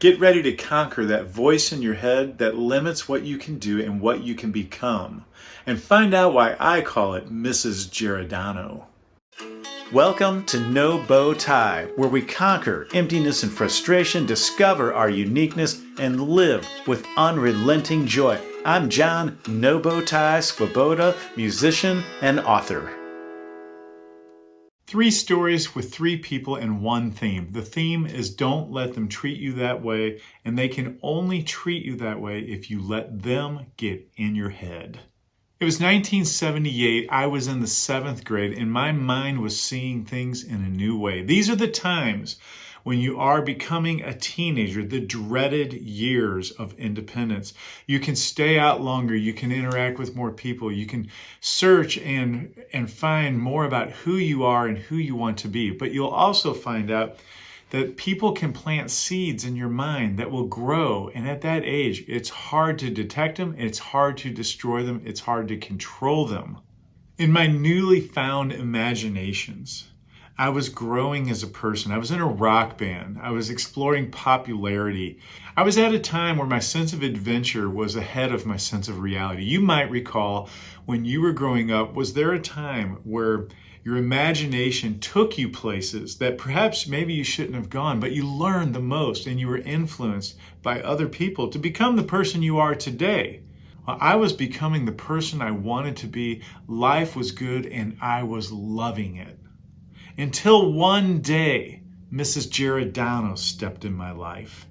Get ready to conquer that voice in your head that limits what you can do and what you can become. And find out why I call it Mrs. Geridano. Welcome to No Bow Tie, where we conquer emptiness and frustration, discover our uniqueness, and live with unrelenting joy. I'm John No Bow Tie Swoboda, musician and author. 3 stories with 3 people and 1 theme. The theme is don't let them treat you that way, and they can only treat you that way if you let them get in your head. It was 1978. I was in the 7th grade, and my mind was seeing things in a new way. These are the times when you are becoming a teenager, the dreaded years of independence. You can stay out longer, you can interact with more people, you can search and find more about who you are and who you want to be. But you'll also find out that people can plant seeds in your mind that will grow. And at that age, it's hard to detect them, it's hard to destroy them, it's hard to control them. In my newly found imaginations, I was growing as a person. I was in a rock band. I was exploring popularity. I was at a time where my sense of adventure was ahead of my sense of reality. You might recall when you were growing up, was there a time where your imagination took you places that perhaps maybe you shouldn't have gone, but you learned the most and you were influenced by other people to become the person you are today? I was becoming the person I wanted to be. Life was good and I was loving it. Until one day, Mrs. Geridano stepped in my life.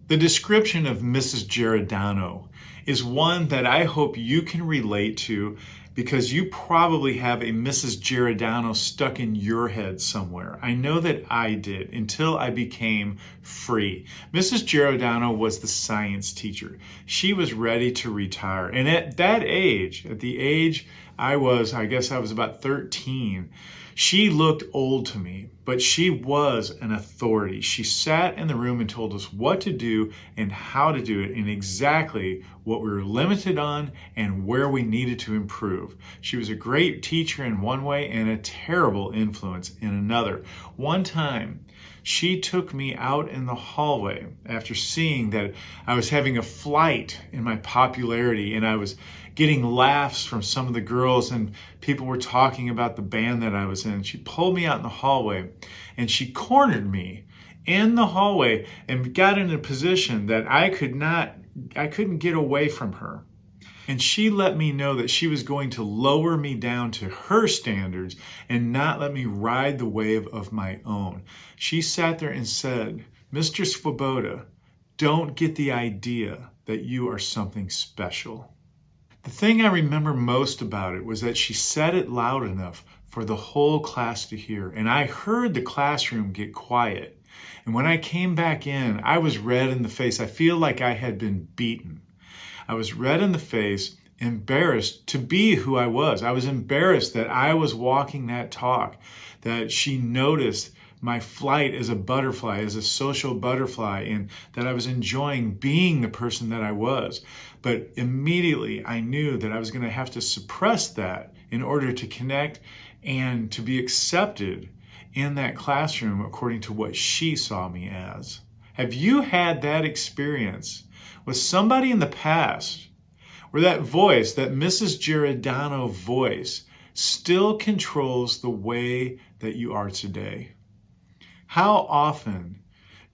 The description of Mrs. Geridano is one that I hope you can relate to because you probably have a Mrs. Geridano stuck in your head somewhere. I know that I did until I became free. Mrs. Geridano was the science teacher. She was ready to retire. And at that age, at the age I was about 13, she looked old to me, but she was an authority. She sat in the room and told us what to do and how to do it and exactly what we were limited on and where we needed to improve. She was a great teacher in one way and a terrible influence in another. One time, she took me out in the hallway after seeing that I was having a flight in my popularity and I was getting laughs from some of the girls and people were talking about the band that I was in. She pulled me out in the hallway and she cornered me in the hallway and got in a position that I couldn't get away from her. And she let me know that she was going to lower me down to her standards and not let me ride the wave of my own. She sat there and said, "Mr. Swoboda, don't get the idea that you are something special." The thing I remember most about it was that she said it loud enough for the whole class to hear. And I heard the classroom get quiet. And when I came back in, I was red in the face. I feel like I had been beaten. I was red in the face, embarrassed to be who I was. I was embarrassed that I was walking that talk, that she noticed my flight as a butterfly, as a social butterfly, and that I was enjoying being the person that I was. But immediately I knew that I was going to have to suppress that in order to connect and to be accepted in that classroom according to what she saw me as. Have you had that experience with somebody in the past where that voice, that Mrs. Geridano voice, still controls the way that you are today? How often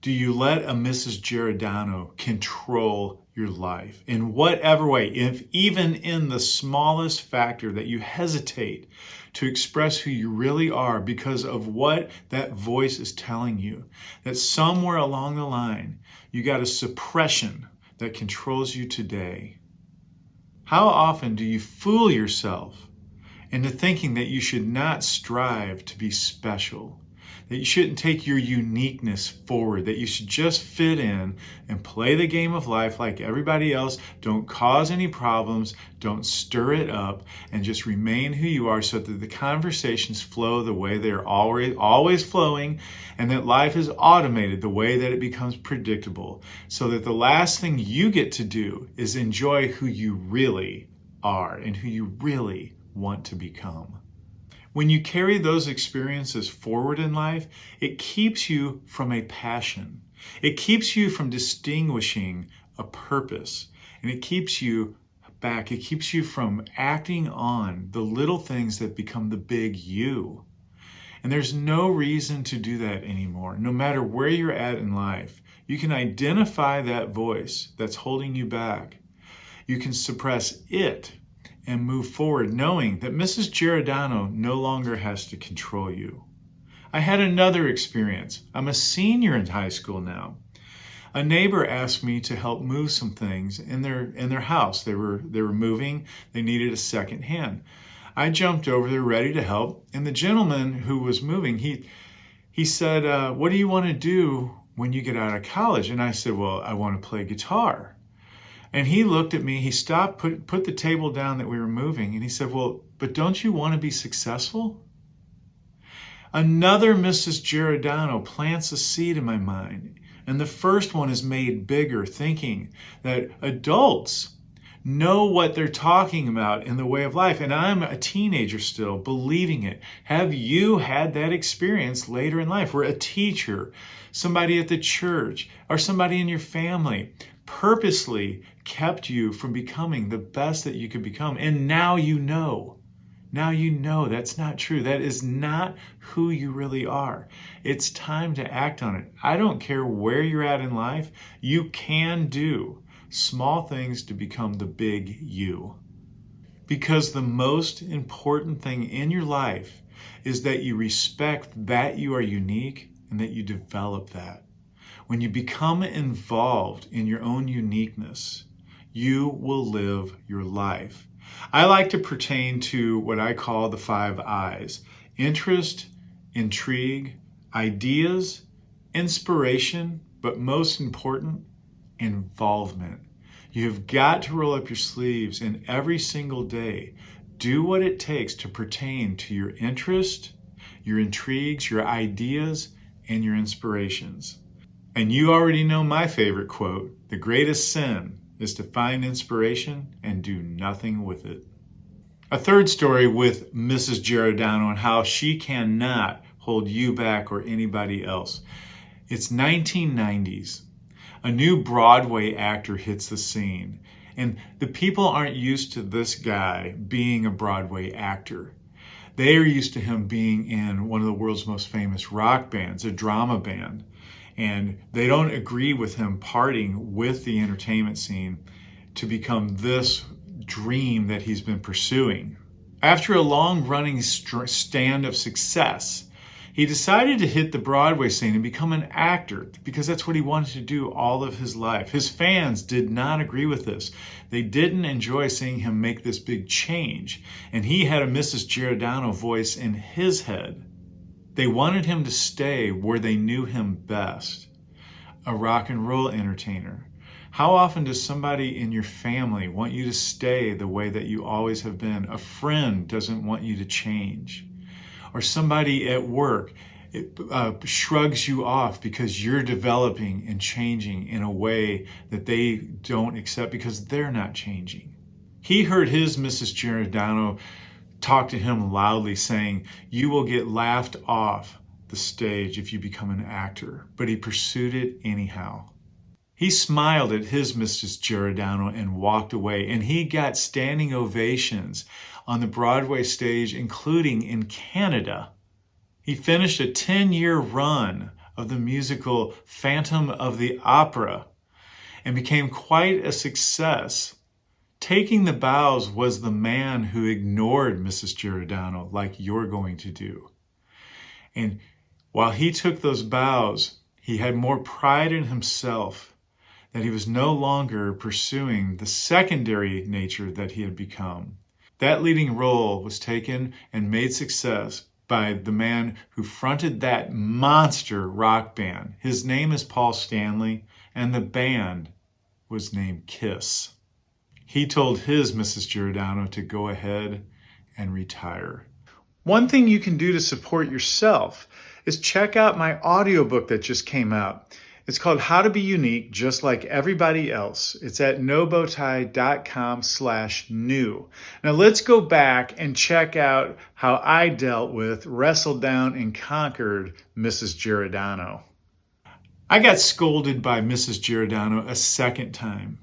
do you let a Mrs. Geridano control your life? In whatever way, if even in the smallest factor that you hesitate to express who you really are because of what that voice is telling you, that somewhere along the line, you got a suppression that controls you today. How often do you fool yourself into thinking that you should not strive to be special? That you shouldn't take your uniqueness forward, that you should just fit in and play the game of life like everybody else. Don't cause any problems, don't stir it up, and just remain who you are so that the conversations flow the way they're always flowing, and that life is automated the way that it becomes predictable, so that the last thing you get to do is enjoy who you really are and who you really want to become. When you carry those experiences forward in life, it keeps you from a passion. It keeps you from distinguishing a purpose, and it keeps you back. It keeps you from acting on the little things that become the big you. And there's no reason to do that anymore. No matter where you're at in life, you can identify that voice that's holding you back. You can suppress it and move forward knowing that Mrs. Geridano no longer has to control you. I had another experience. I'm a senior in high school now. A neighbor asked me to help move some things in their house. They were moving. They needed a second hand. I jumped over there ready to help, and the gentleman who was moving, he said, "What do you want to do when you get out of college?" And I said, "Well, I want to play guitar." And he looked at me, he stopped, put the table down that we were moving, and he said, "Well, but don't you want to be successful?" Another Mrs. Geridano plants a seed in my mind, and the first one is made bigger, thinking that adults know what they're talking about in the way of life. And I'm a teenager still, believing it. Have you had that experience later in life where a teacher, somebody at the church, or somebody in your family purposely kept you from becoming the best that you could become? And now you know. Now you know that's not true. That is not who you really are. It's time to act on it. I don't care where you're at in life. You can do small things to become the big you. Because the most important thing in your life is that you respect that you are unique and that you develop that. When you become involved in your own uniqueness, you will live your life. I like to pertain to what I call the 5 I's: interest, intrigue, ideas, inspiration, but most important, involvement. You've got to roll up your sleeves and every single day do what it takes to pertain to your interest, your intrigues, your ideas, and your inspirations. And you already know my favorite quote: the greatest sin is to find inspiration and do nothing with it. A third story with Mrs. Geridano and how she cannot hold you back or anybody else. It's 1990s. A new Broadway actor hits the scene, and the people aren't used to this guy being a Broadway actor. They are used to him being in one of the world's most famous rock bands, a drama band. And they don't agree with him parting with the entertainment scene to become this dream that he's been pursuing. After a long-running stand of success, he decided to hit the Broadway scene and become an actor because that's what he wanted to do all of his life. His fans did not agree with this. They didn't enjoy seeing him make this big change. And he had a Mrs. Geridano voice in his head. They wanted him to stay where they knew him best, a rock and roll entertainer. How often does somebody in your family want you to stay the way that you always have been? A friend doesn't want you to change. Or somebody at work shrugs you off because you're developing and changing in a way that they don't accept because they're not changing. He heard his Mrs. Geridano talk to him loudly saying, "You will get laughed off the stage if you become an actor." But he pursued it anyhow. He smiled at his Mrs. Geridano and walked away, and he got standing ovations on the Broadway stage, including in Canada. He finished a 10-year run of the musical Phantom of the Opera and became quite a success. Taking the bows was the man who ignored Mrs. Geridano like you're going to do. And while he took those bows, he had more pride in himself that he was no longer pursuing the secondary nature that he had become. That leading role was taken and made success by the man who fronted that monster rock band. His name is Paul Stanley, and the band was named Kiss. He told his Mrs. Geridano to go ahead and retire. One thing you can do to support yourself is check out my audiobook that just came out. It's called How to Be Unique Just Like Everybody Else. It's at nobowtie.com/new. Now let's go back and check out how I dealt with, wrestled down, and conquered Mrs. Geridano. I got scolded by Mrs. Geridano a second time.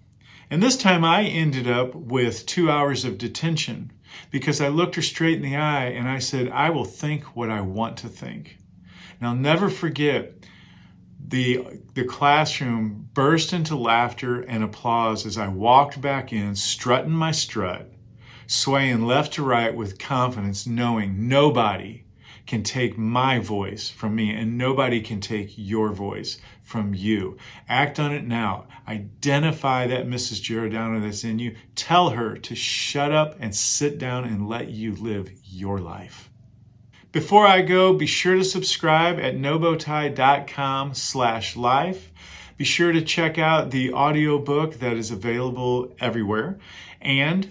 And this time I ended up with 2 hours of detention because I looked her straight in the eye and I said, I will think what I want to think. And I'll never forget the classroom burst into laughter and applause as I walked back in, strutting my strut, swaying left to right with confidence, knowing nobody can take my voice from me and nobody can take your voice from you. Act on it now. Identify that Mrs. Geridano that's in you. Tell her to shut up and sit down and let you live your life. Before I go, be sure to subscribe at nobowtie.com/life. Be sure to check out the audiobook that is available everywhere. And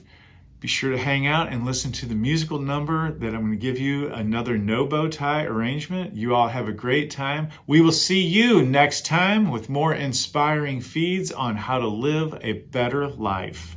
be sure to hang out and listen to the musical number that I'm going to give you, another no bow tie arrangement. You all have a great time. We will see you next time with more inspiring feeds on how to live a better life.